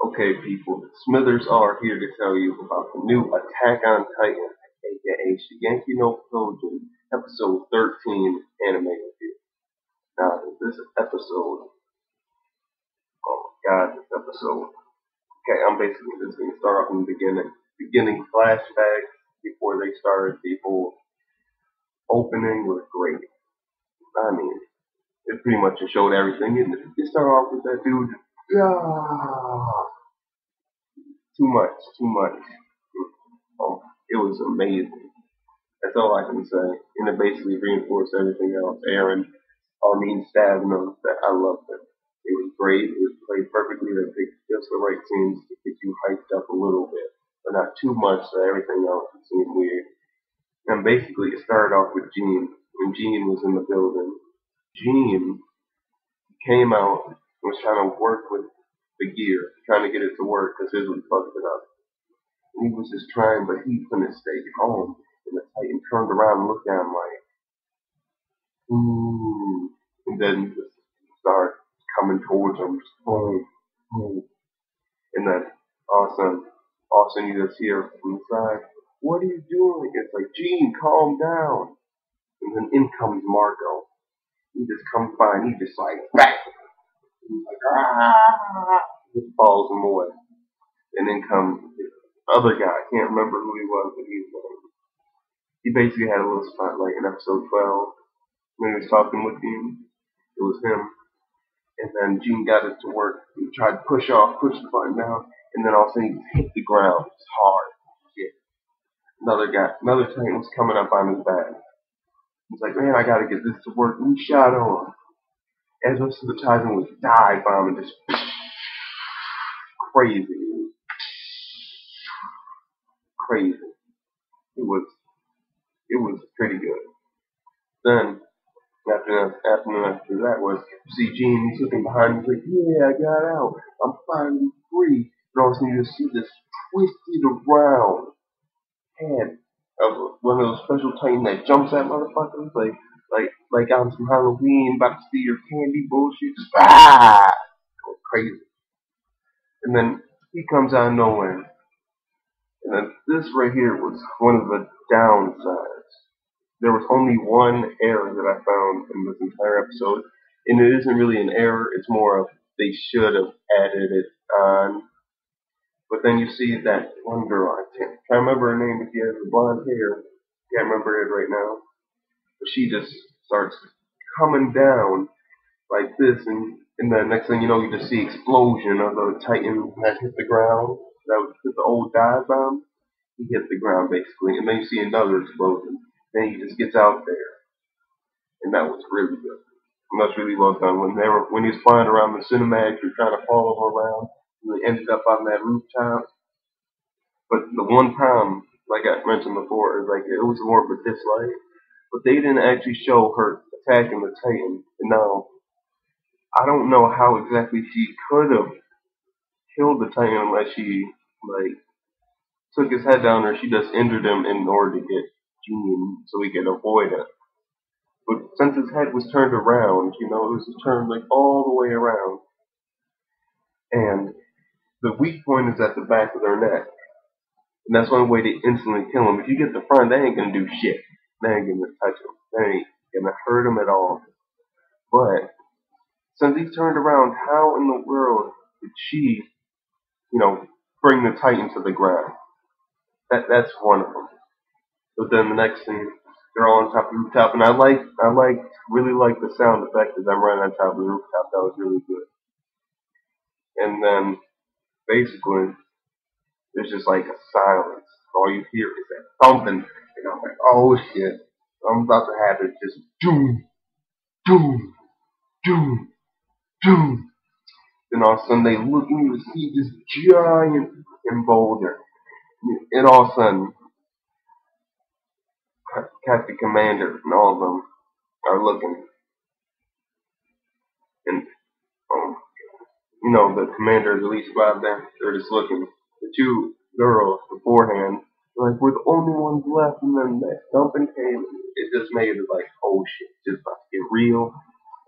Okay, people, Smithers are here to tell you about the new Attack on Titan, aka Shingeki no Kyojin, episode 13 anime review. Now, this episode, oh my god, this episode. Okay, I'm basically just going to start off in the beginning flashbacks before they started the whole opening was great. I mean, it pretty much showed everything. You start off with that dude, too much, too much. It was amazing. That's all I can say. And it basically reinforced everything else. Eren, stabbing him. That I loved it. It was great. It was played perfectly. They picked just the right scenes to get you hyped up a little bit, but not too much so everything else seemed weird. And basically, it started off with Jean. When Jean was in the building, Jean came out and was trying to work with the gear, trying to get it to work because his was fucked it up. And he was just trying, but he couldn't stay home. And the Titan turned around and looked at him like, ooh. And then just started coming towards him, just boom, boom. And then all of a sudden you just hear from the side, what are you doing? It's like, Gene, calm down. And then in comes Marco. He just comes by and he just like, bang. He's like, ah. Just follows him away. And then comes the other guy. I can't remember who he was, but he basically had a little spotlight in episode 12 when he was talking with Gene. It was him. And then Gene got it to work. He tried to push the button down, and then all of a sudden he hit the ground just hard. Shit. Another Titan was coming up on his back. He's like, man, I gotta get this to work. And he shot on. As the rest of the Titan was dive bombing, just crazy. Crazy. It was pretty good. Then after that was see Gene, he's looking behind him, he's like, yeah, I got out. I'm finally free. And all of a sudden you just see this twisted around head of one of those special Titans that jumps at motherfuckers like on some Halloween about to see your candy bullshit. Just go crazy. And then he comes out of nowhere. And then this right here was one of the downsides. There was only one error that I found in this entire episode, and it isn't really an error, it's more of they should have added it on. But then you see that one girl, I can't remember her name, but she has the blonde hair, can't remember it right now, but she just starts coming down like this, and the next thing you know, you just see explosion of the Titan that hit the ground. That was the old dive bomb. He hit the ground basically, and then you see another explosion. Then he just gets out there, and that was really good. And that's really well done. When he was flying around the cinematics, you're trying to follow him around, and they ended up on that rooftop. But the one time, like I mentioned before, is like it was more of a dislike. But they didn't actually show her attacking the Titan. And now I don't know how exactly she could have killed the Titan unless she like took his head down, or she just injured him in order to get Gene so he could avoid it. But since his head was turned around, it was turned like all the way around. And the weak point is at the back of their neck. And that's one way to instantly kill him. If you get the front, they ain't gonna do shit. They ain't gonna touch him. They ain't gonna hurt him at all. But since he's turned around, how in the world did she, bring the Titan to the ground? That's one of them. But then the next scene, they're all on top of the rooftop, and I really like the sound effect as I'm running on top of the rooftop. That was really good. And then basically, there's just like a silence. All you hear is that thumping, and I'm like, oh shit, I'm about to have it just doom, doom, doom, doom. Then all of a sudden they look and you see this giant boulder, and all of a sudden, Captain Commander and all of them are looking, and the commander of the elite squad there, they're just looking. The two girls beforehand, they're like, we're the only ones left, and then that dumping came, it just made it like, oh shit, it's just about to get real.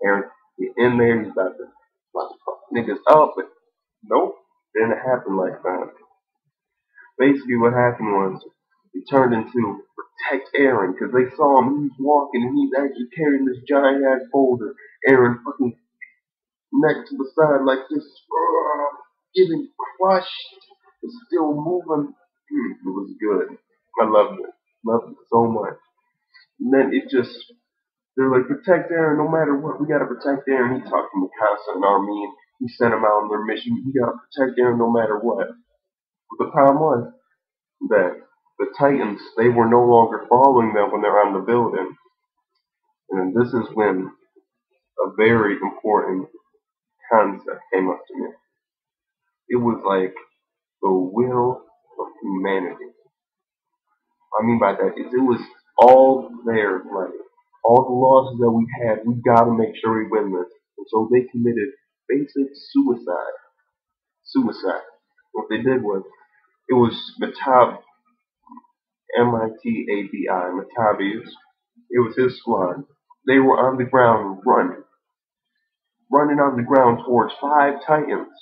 Aaron, get in there, he's about to fuck niggas up, but nope. Didn't happen like that. Basically, what happened was he turned into protect Eren because they saw him. He's walking and he's actually carrying this giant ass boulder. Eren fucking neck to the side like this, getting crushed, but still moving. It was good. I loved it so much. And then it just, they're like, protect Eren no matter what. We gotta protect Eren. He talked to Mikasa and Armin. He sent them out on their mission. We gotta protect Eren no matter what. But the problem was that the Titans, they were no longer following them when they're on the building. And this is when a very important concept came up to me. It was like the will of humanity. I mean by that is it was all there, like all the losses that we had, we gotta make sure we win this. And so they committed basic suicide. Suicide. What they did was it was Mitabi, Matabi's. It was his squad. They were on the ground running on the ground towards 5 Titans.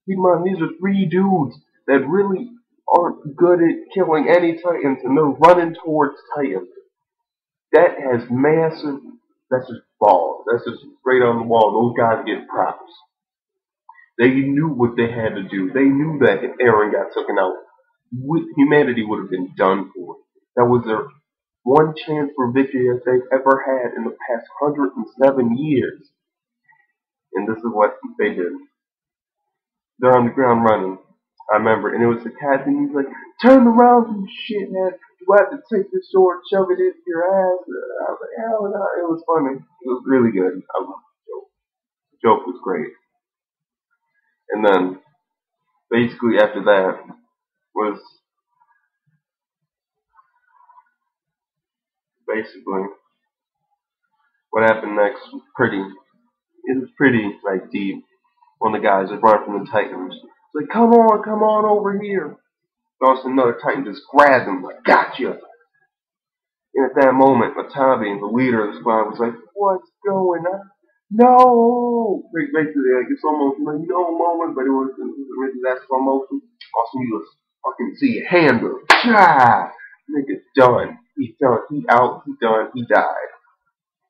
Keep in mind, these are 3 dudes that really aren't good at killing any Titans, and they're running towards Titans. That has massive, that's just balls. That's just straight on the wall. Those guys get props. They knew what they had to do. They knew that if Eren got taken out, humanity would have been done for. That was their one chance for victory that they've ever had in the past 107 years. And this is what they did. They're on the ground running. I remember, and it was the captain. He's like, "Turn around, you shithead! You have to take the sword, shove it into your ass." I was like, "Hell no!" It was funny. It was really good. I loved the joke. The joke was great. And then, basically after that, was basically what happened next was pretty. It was pretty like deep. One of the guys that run from the Titans. It's like, come on over here. And another Titan just grabbed him, like, gotcha. And at that moment, Matabi, the leader of the squad, was like, what's going on? No! Basically, like, it's almost like no moment, but it wasn't really that slow motion. Also, you just fucking see a hand go, ah! Nigga's done. He's done. He out. He done. He died.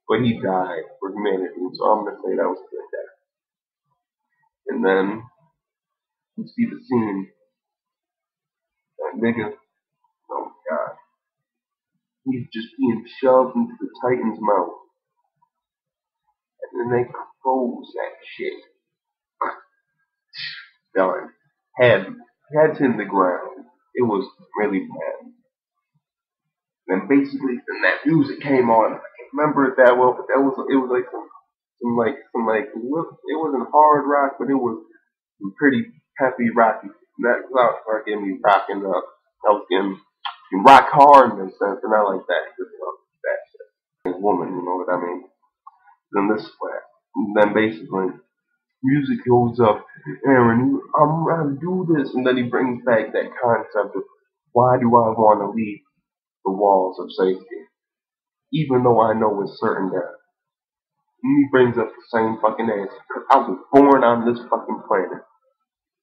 But he died for humanity. So I'm going to say that was a good death. And then, you see the scene. That nigga, oh my god. He's just being shoved into the Titan's mouth. And then they close that shit. Done. Head's in the ground. It was really bad. And basically, then that music came on. I can't remember it that well, but it was like some it wasn't hard rock, but it was some pretty happy rocky. That was started getting me rocking up. I was getting rock hard in a sense, and I like that. That shit. Woman, you know what I mean? Then this flat. And then basically, music goes up. Eren, I'm gonna do this, and then he brings back that concept of why do I want to leave the walls of safety, even though I know it's certain death. And he brings up the same fucking answer. Cause I was born on this fucking planet.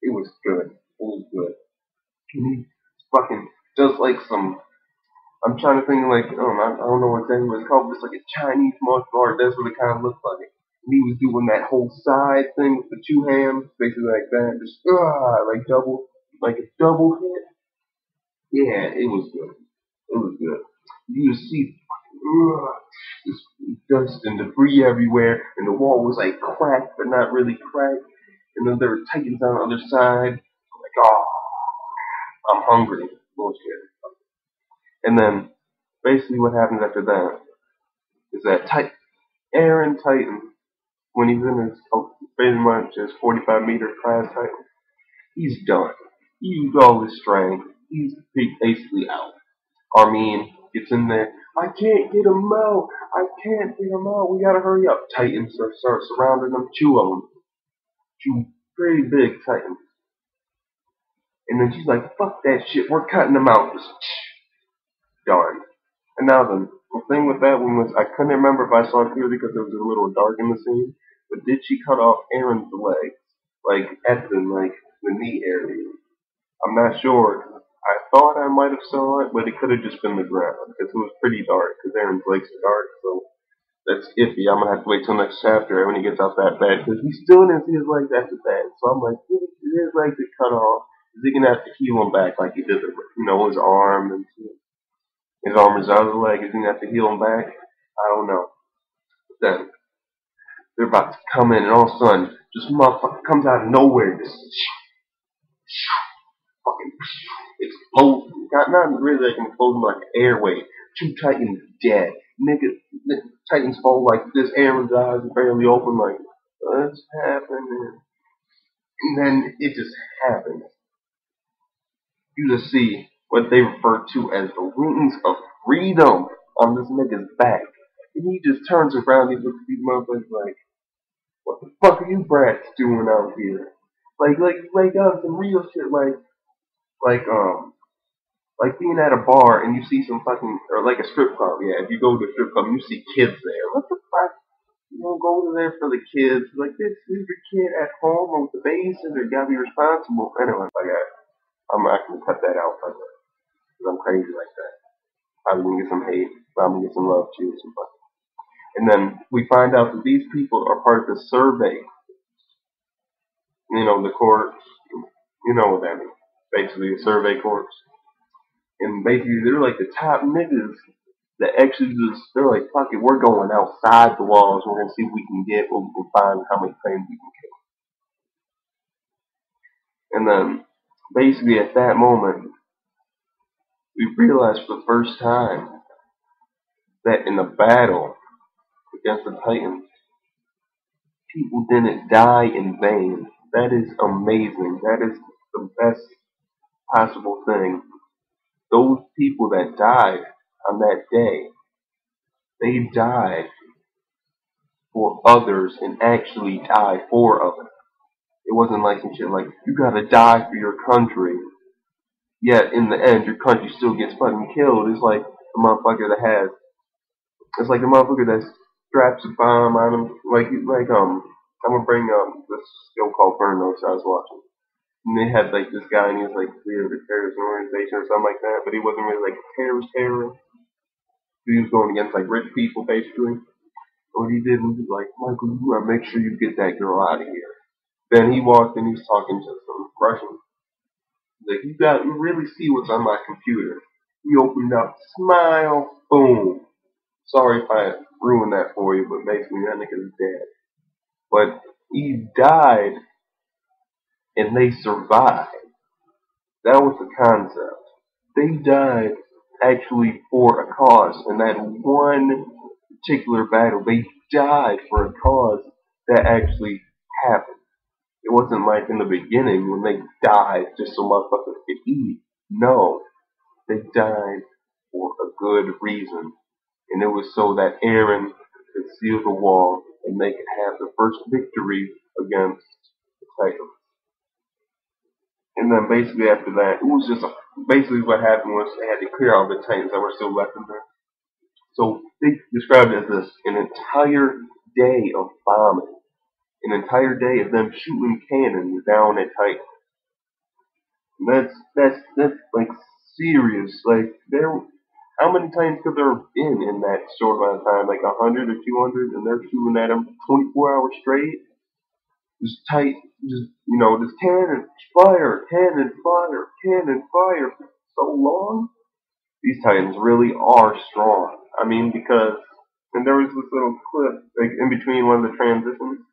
It was good. It was good. And he fucking just like some. I'm trying to think like I don't know what that was called. It's like a Chinese martial art. That's what it kind of looked like. And he was doing that whole side thing with the 2 hands, basically like that, just like a double hit. Yeah, it was good. It was good. You just see this dust and debris everywhere, and the wall was like cracked, but not really cracked. And then there were Titans on the other side. Like, oh, I'm hungry. Bullshit. And then basically what happens after that is that Eren Titan, when he's in his pretty much his 45-meter class Titan, he's done. He used all his strength. He's basically out. Armin gets in there. I can't get him out. I can't get him out. We gotta hurry up. Titans start surrounding them. 2 of them. 2 pretty big Titans. And then she's like, fuck that shit. We're cutting them out. Just darn. And now the thing with that one was I couldn't remember if I saw it clearly because it was a little dark in the scene. But did she cut off Eren's leg? like at the knee area. I'm not sure. I thought I might have saw it, but it could have just been the ground because it was pretty dark. Because Eren's legs are dark, so that's iffy. I'm gonna have to wait till next chapter when he gets out that bed because he still didn't see his legs after that. So I'm like, his legs are cut off. Is he gonna have to heal him back like he did, his arm and his arm is out of the leg? Is he gonna have to heal him back? I don't know. But then they're about to come in, and all of a sudden, just motherfucker comes out of nowhere, just fucking explode. Not really like imploding like an airway. Two Titans dead. Nigga, Titans fall like this. Aaron's eyes are barely open. Like, what's happening? And then it just happens. You just see what they refer to as the wings of freedom on this nigga's back. And he just turns around and looks at these motherfuckers like, what the fuck are you brats doing out here? Like on some real shit, like, like being at a bar and you see some fucking, or like a strip club, yeah, if you go to a strip club and you see kids there, what the fuck? You don't go to there for the kids. Like, this leave your kid at home or with the babysitter. You gotta be responsible. Anyway, I'm not gonna cut that out like that, because I'm crazy like that. I'm gonna get some hate, but I'm gonna get some love too, some fun. And then we find out that these people are part of the survey. The corps. You know what that means. Basically, a survey corps. And basically, they're like the top niggas that actually they're like, fuck it, we're going outside the walls. We're gonna see if we can get, what we can find, how many planes we can kill. And then, basically, at that moment, we realized for the first time that in the battle against the Titans, people didn't die in vain. That is amazing. That is the best possible thing. Those people that died on that day, they died for others and actually died for others. It wasn't like some shit like, you gotta die for your country, yet in the end your country still gets fucking killed. It's like the motherfucker that has, it's like the motherfucker that straps a bomb on him, I'm gonna bring this show called Burn Notes I was watching. And they had like this guy and he was like leader of a terrorist organization or something like that, but he wasn't really like a terrorist. He was going against like rich people basically. What he did was like, Michael, you gotta make sure you get that girl out of here. Then he walked in, he was talking to some Russian. Like, you really see what's on my computer. He opened up, smile, boom. Sorry if I ruined that for you, but basically that nigga's dead. But he died and they survived. That was the concept. They died actually for a cause. In that one particular battle, they died for a cause that actually happened. It wasn't like in the beginning when they died just so motherfuckers could eat. No, they died for a good reason. And it was so that Eren could seal the wall and they could have the first victory against the Titans. And then basically after that, it was just basically what happened was they had to clear all the Titans that were still left in there. So they described it as this, an entire day of bombing. An entire day of them shooting cannons down at Titans. That's like serious. Like how many times could there have been in that short amount of time? Like 100 or 200, and they're shooting at them 24 hours straight. Just tight, just cannon fire, cannon fire, cannon fire for so long. These Titans really are strong. I mean, and there was this little clip like in between one of the transitions.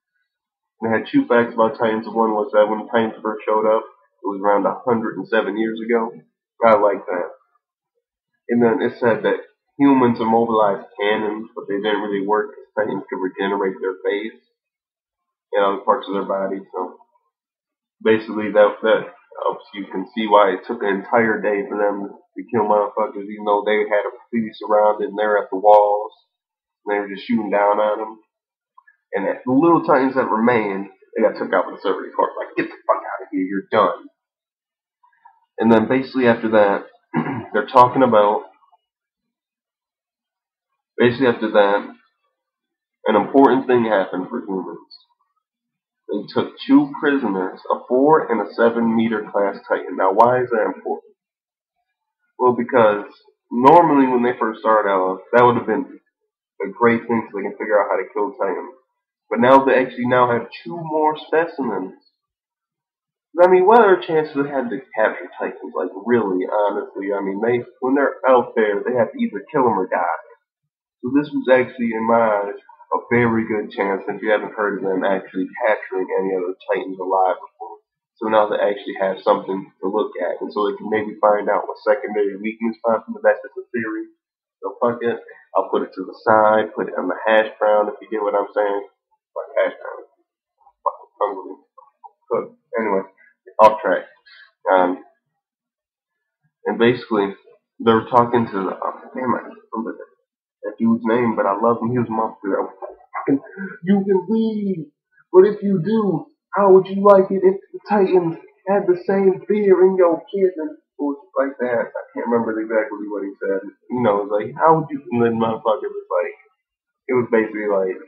And it had two facts about Titans. One was that when Titans first showed up, it was around 107 years ago. I like that. And then it said that humans immobilized cannons, but they didn't really work because Titans could regenerate their face and other parts of their body. So basically, that helps you can see why it took an entire day for them to kill motherfuckers, even though they had them completely surrounded and they're at the walls. And they were just shooting down on them. And the little Titans that remained, they got took out with the survey corps. Like, get the fuck out of here, you're done. And then basically after that, they're talking about, basically after that, an important thing happened for humans. They took 2 prisoners, a 4 and a 7-meter class Titan. Now, why is that important? Well, because normally when they first started out, that would have been a great thing so they can figure out how to kill Titans. But now they actually now have 2 more specimens. I mean, what are the chances they had to capture Titans? Like, really, honestly, I mean, when they're out there, they have to either kill them or die. So this was actually, in my eyes, a very good chance if you haven't heard of them actually capturing any other Titans alive before. So now they actually have something to look at, and so they can maybe find out what secondary weakness possible, but that's just a theory. So fuck it. I'll put it to the side, put it on the hash brown if you get what I'm saying. Like hash brown. Fucking hungry. Cook. Anyway, off track. Um, and basically, they were talking to the, damn, I can't remember that dude's name, but I love him. He was my favorite. You can leave, but if you do, how would you like it if the Titans had the same fear in your kids and like that? I can't remember exactly what he said. You know, it's like, how would you? And then motherfucker was like, it was basically like,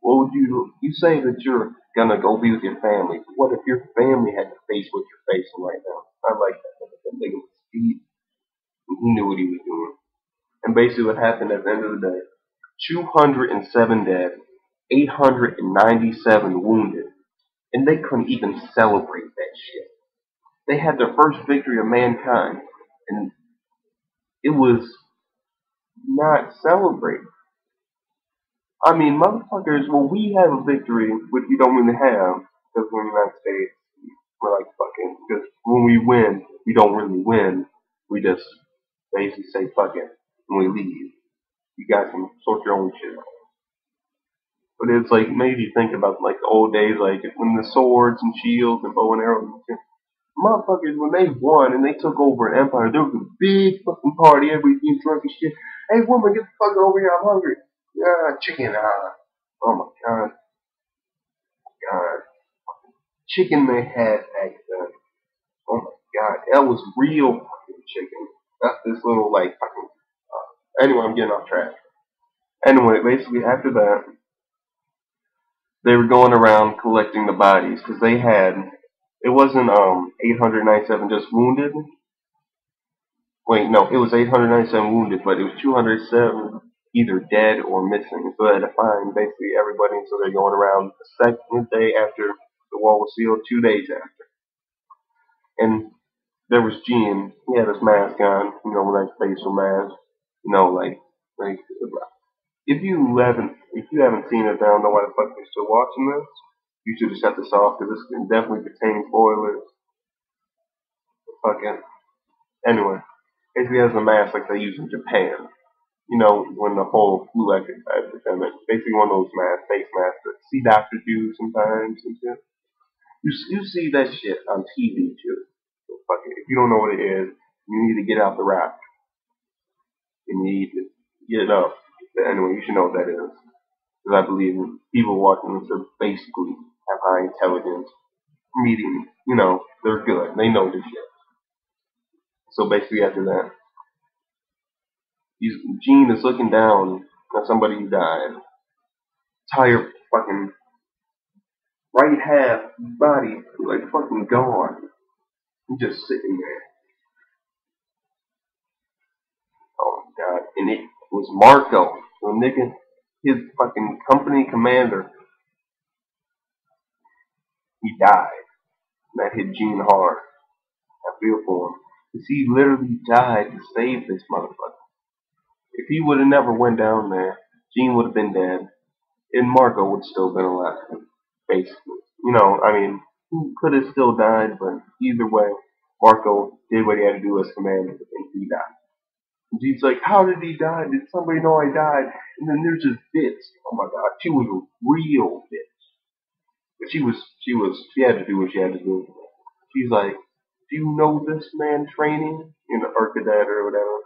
what would you do? You say that you're gonna go be with your family. What if your family had to face what you're facing right now? I like that. That nigga was deep. He knew what he was doing. And basically what happened at the end of the day, 207 dead, 897 wounded, and they couldn't even celebrate that shit. They had their first victory of mankind, and it was not celebrated. I mean, motherfuckers, well, we have a victory, which we don't really have, because we're in the United States, we're like fucking, because when we win, we don't really win. We just basically say fuck it, and we leave. You guys can sort your own shit out. But it's like made you think about like the old days, like when the swords and shields and bow and arrows and shit. Motherfuckers, when they won and they took over an empire, there was a big fucking party, everybody getting drunk and shit. Hey woman, get the fuck over here, I'm hungry. Yeah, chicken, oh my god. God. Chicken they had back then. Oh my god, that was real fucking chicken. Not this little like fucking anyway, I'm getting off track. Anyway, basically after that they were going around collecting the bodies because they had it wasn't 897 just wounded. Wait, no, it was 897 wounded, but it was 207 either dead or missing. So they had to find basically everybody. So they're going around the second day after the wall was sealed, 2 days after. And there was Gene. He had his mask on, you know, like facial mask. You know, like if you haven't seen it, I don't know why the fuck you're still watching this. You should have shut this off because this can definitely contain spoilers. Fucking anyway, basically has a mask like they use in Japan. You know, when the whole flu epidemic, basically one of those face masks that sea doctors use sometimes and shit. You see that shit on TV too. So fuck it. If you don't know what it is, you need to get out the rock. You need to get it up. But anyway, you should know what that is. Because I believe people watching this are basically have high intelligence, meeting, you know, they're good. They know this shit. So basically after that, Gene is looking down at somebody who died. Entire fucking right half body like fucking gone. He's just sitting there. Oh my god. And it was Marco. So nigga, his fucking company commander, he died. And that hit Gene hard. I feel for him. Because he literally died to save this motherfucker. If he would have never went down there, Gene would have been dead. And Marco would still been alive. Basically. You know, I mean, he could have still died, but either way, Marco did what he had to do as commander, and he died. And Gene's like, how did he die? Did somebody know I died? And then there's this bitch. Oh my god, she was a real bitch. But she had to do what she had to do. She's like, do you know this man training? Or cadet or whatever.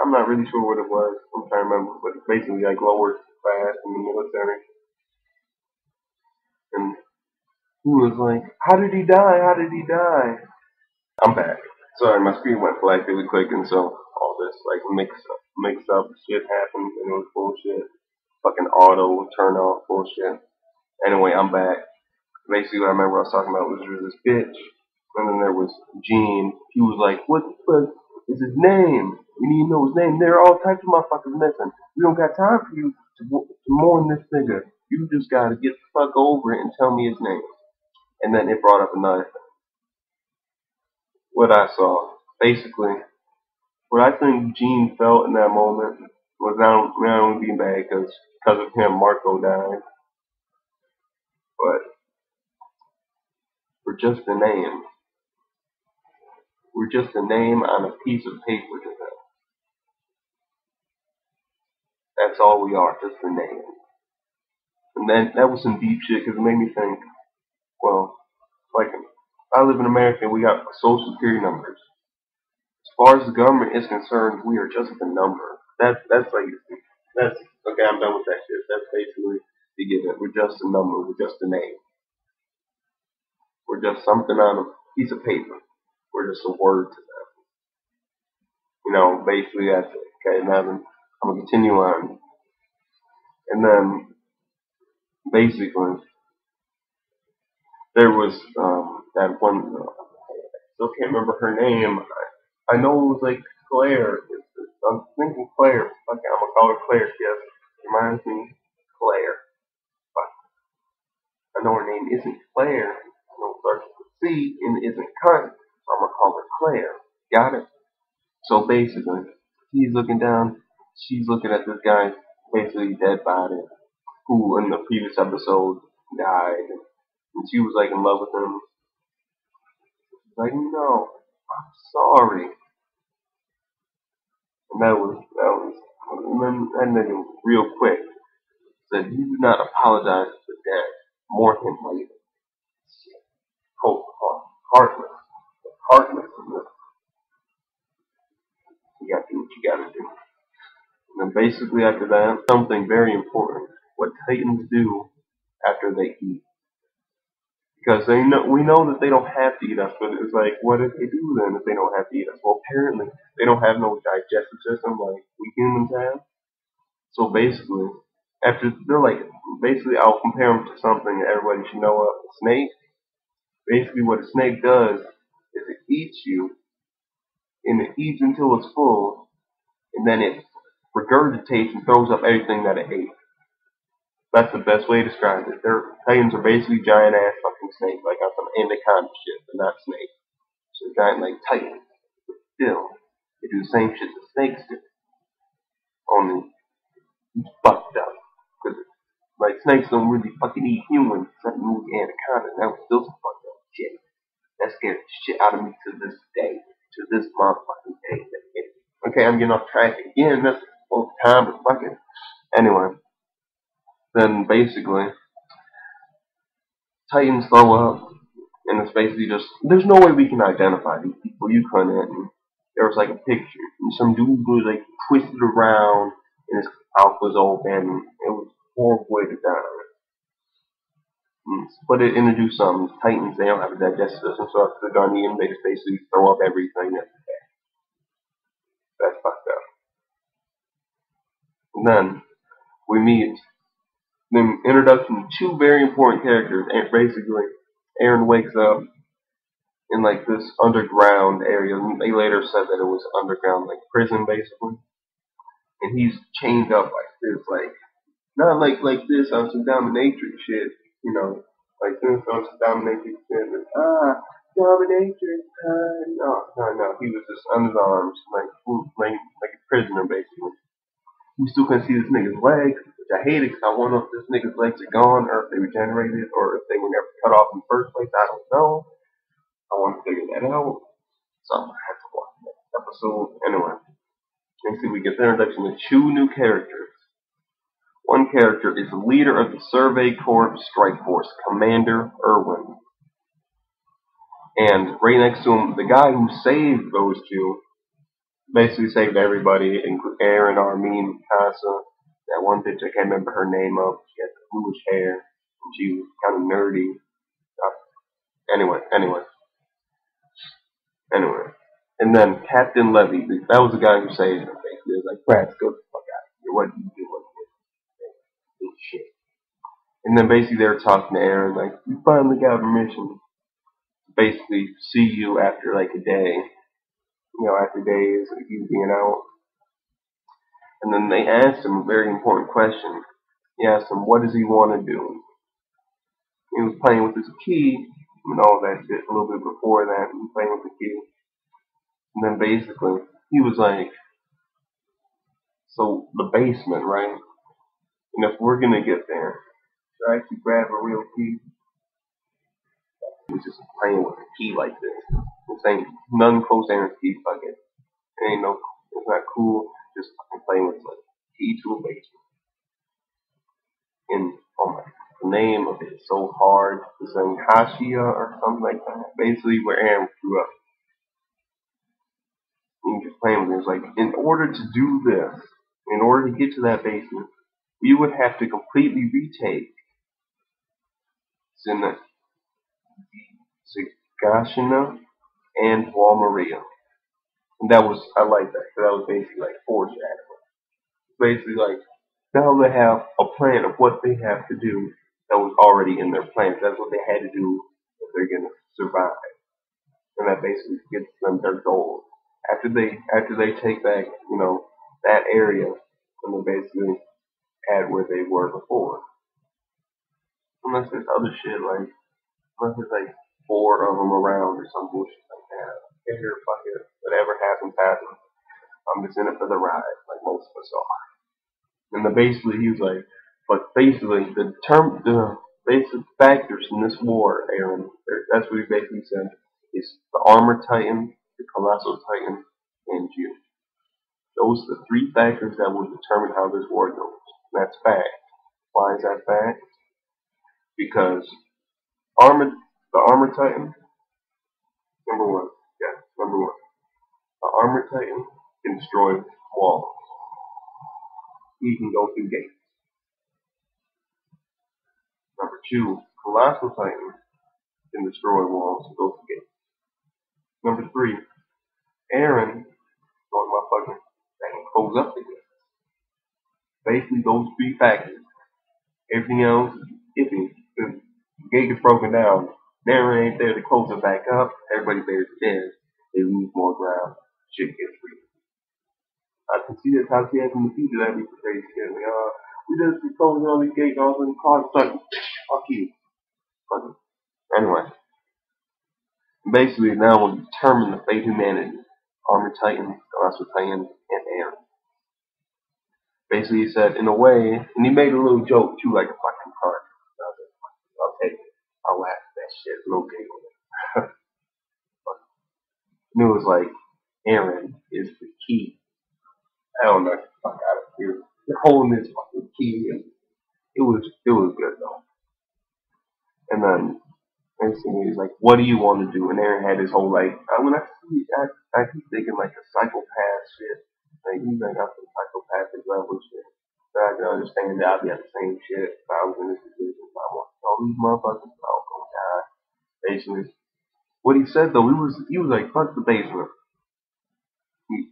I'm not really sure what it was. I'm trying to remember, but it's basically like lower class in the military. And he was like, how did he die? How did he die? I'm back. Sorry, my screen went black really quick, and so all this like mix up shit happened, and it was bullshit. Fucking auto turn off bullshit. Anyway, I'm back. Basically, what I remember I was talking about was there was this bitch, and then there was Gene. He was like, "What the fuck is his name? We need to know his name. There are all types of motherfuckers missing. We don't got time for you to mourn this nigga. You just gotta get the fuck over it and tell me his name." And then it brought up another thing. What I saw, basically, what I think Gene felt in that moment was not only being bad because of him, Marco died, but we're just a name. We're just a name on a piece of paper to them. That's all we are, just a name. And then that was some deep shit because it made me think, well, like, I live in America, we got social security numbers. As far as the government is concerned, we are just a number. That's okay, I'm done with that shit. That's basically the given. We're just a number, we're just a name. We're just something on a piece of paper. We're just a word to them. You know, basically that's it. Okay, now then I'm gonna continue on. And then basically there was that one still can't remember her name. I know it was like Claire. I'm thinking Claire. Okay, I'm gonna call her Claire. Yes, it reminds me Claire. But I know her name isn't Claire. I know it starts with C and isn't cunt. So I'm gonna call her Claire. Got it? So basically, he's looking down. She's looking at this guy's basically dead body, who in the previous episode died, and she was like in love with him. Like, no, I'm sorry. And and then that nigga real quick said, "You do not apologize for death. Mourn him later." Shit. Cold, heartless, heartless. You gotta do what you gotta do. And then basically after that, something very important. What Titans do after they eat. Because we know that they don't have to eat us, but it's like, what if they do then if they don't have to eat us? Well, apparently they don't have no digestive system like we humans have. So basically, after they're like, basically I'll compare them to something that everybody should know of. A snake. Basically, what a snake does is it eats you, and it eats until it's full, and then it regurgitates and throws up everything that it ate. That's the best way to describe it. Their titans are basically giant ass fucking snakes, like on some anaconda shit, but not snakes. So giant like titans. But still, they do the same shit that snakes do. Only fucked up. Because like snakes don't really fucking eat humans except movie anaconda. That was still some fucked up shit. That scared the shit out of me to this day. To this motherfucking day. Okay, I'm getting off track again. That's all the time, but fucking anyway. Then basically Titans throw up, and it's basically just, there's no way we can identify these people. You couldn't. And there was like a picture, and some dude was like twisted around, and his mouth was open. It was a horrible way to die. But it introduced something. Titans, they don't have a digestive system, so after they're done eating, they just basically throw up everything. That's fucked up. And then we meet the introduction of two very important characters, and basically Eren wakes up in like this underground area. They later said that it was underground, like prison, basically. And he's chained up like this, like not like this on some dominatrix shit, you know, like this on some dominatrix shit. Dominatrix. No. He was just on his arms, like a prisoner, basically. We still couldn't see this nigga's legs, which I hated because I wonder if this nigga's legs are gone or if they regenerated or if they were never cut off in the first place. I don't know. I want to figure that out. So I'm going to have to watch the next episode. Anyway, next thing we get the introduction of two new characters. One character is the leader of the Survey Corps Strike Force, Commander Irwin. And right next to him, the guy who saved those two, basically saved everybody, including Eren, Armin, Casa, that one bitch I can't remember her name of. She had the bluish hair, and she was kind of nerdy. Anyway. And then Captain Levy, that was the guy who saved him, basically. He was like, Brad, go the fuck out of here. What are you doing here? This shit. And then basically they're talking to Eren, like, we finally got permission to basically see you after like a day. After days of you being out. And then they asked him a very important question. He asked him, what does he want to do? He was playing with his key and all that shit a little bit before that. He was playing with the key. And then basically, he was like, so the basement, right? And if we're going to get there, should I actually grab a real key? He was just playing with a key like this. This ain't none close to Eren's key bucket. It ain't no, it's not cool. Just fucking playing with like key to a basement. And oh my, the name of it is so hard. It's in Hashia or something like that. Basically, where Eren grew up. And he just playing with it. It's like, in order to do this, in order to get to that basement, we would have to completely retake Sagashina and Wall Maria. And that was, I like that, because that was basically like foreshadowing. Basically, like, now they have a plan of what they have to do that was already in their plans. That's what they had to do if they're going to survive. And that basically gets them their goal. After they take back, that area, and they basically at where they were before. Unless there's other shit like, unless there's like 4 of them around or some bullshit like that. If you're fucking, whatever happens, happens. I'm just in it for the ride, like most of us are. And basically he was like, but basically the basic factors in this war, Eren, that's what he basically said, is the armor titan, the colossal titan, and you. Those are the 3 factors that will determine how this war goes. And that's fact. Why is that fact? Because the armor titan, number one, the armor titan can destroy walls. He can go through gates. Number 2, colossal titan can destroy walls and go through gates. Number 3, Eren, going my fucking thing, close up the gates. Basically, those 3 factors. Everything else is iffy. The gate is broken down. Eren ain't there to close it back up. Everybody there is dead. They lose more ground. Shit gets real. I can see that how he has in the future. That'd be crazy. Like, we just be closing all these gates, all these cars start. Fuck you. Anyway, basically now we'll determine the fate of humanity. Armor Titan, Colossal Titan, and Eren. Basically he said, in a way, and he made a little joke too, like a fucking card. I'll take it. I'll laugh at that shit. A little giggle. And it was like, Eren is the key. I don't know what the fuck out of here. They're holding this fucking key, and it was good though. And then basically he's like, what do you want to do? And Eren had his whole like, I keep thinking like a psychopath shit. Like he's like got some psychopathic level shit. So I can understand that I'd be at the same shit if I was in this situation. I want all these motherfuckers all gonna die. Basically, what he said though, he was like, fuck the basement.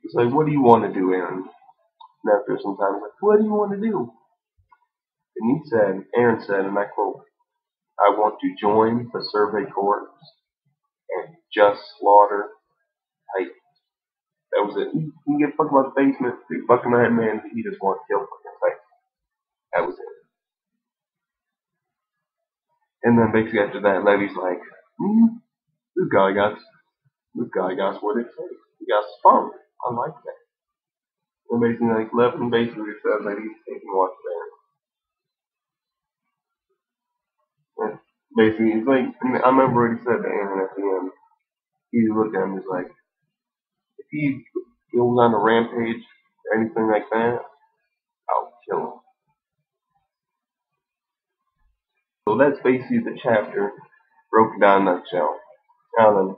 He's like, what do you want to do, Eren? And after some time, he's like, what do you want to do? And Eren said, and I quote, I want to join the Survey Corps and just slaughter Titans. That was it. He didn't give a fuck about the basement. He fucking that man. He just wanted to kill fucking Titans. That was it. And then basically after that, Levy's like, this guy got what it takes. He got spunk. I like that. And basically like Levin basically says that he's taking watch there. And basically he's like, I remember what he said to Eren at the end. He looked at him and was like, if he goes on a rampage or anything like that, I'll kill him. So that's basically the chapter broken down in a nutshell. Now then,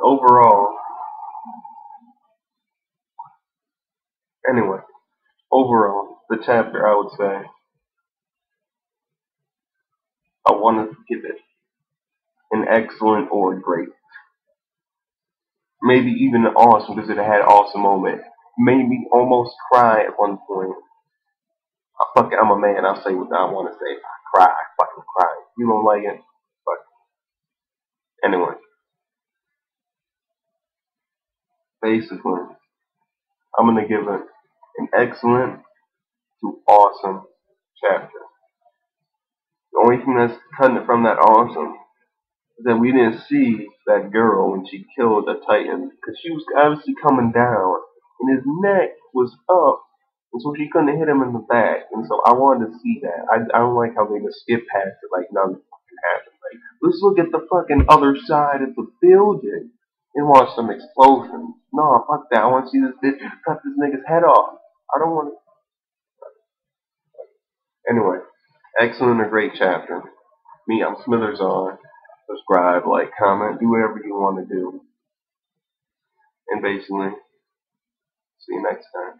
overall, the chapter I would say, I want to give it an excellent or great. Maybe even an awesome because it had an awesome moment. Made me almost cry at one point. Fuck it, I'm a man, I'll say what I want to say. I fucking cry. You don't like it, but anyway, basically, I'm gonna give it an excellent to awesome chapter. The only thing that's cutting it from that awesome is that we didn't see that girl when she killed the Titan because she was obviously coming down and his neck was up, and so she couldn't hit him in the back. And so I wanted to see that. I don't like how they just skip past it like nothing fucking happened. Like, let's look at the fucking other side of the building and watch some explosions. No, fuck that. I want to see this bitch cut this nigga's head off. I don't want to. Anyway, excellent and great chapter. Me, I'm Smithers on. Subscribe, like, comment, do whatever you want to do. And basically, see you next time.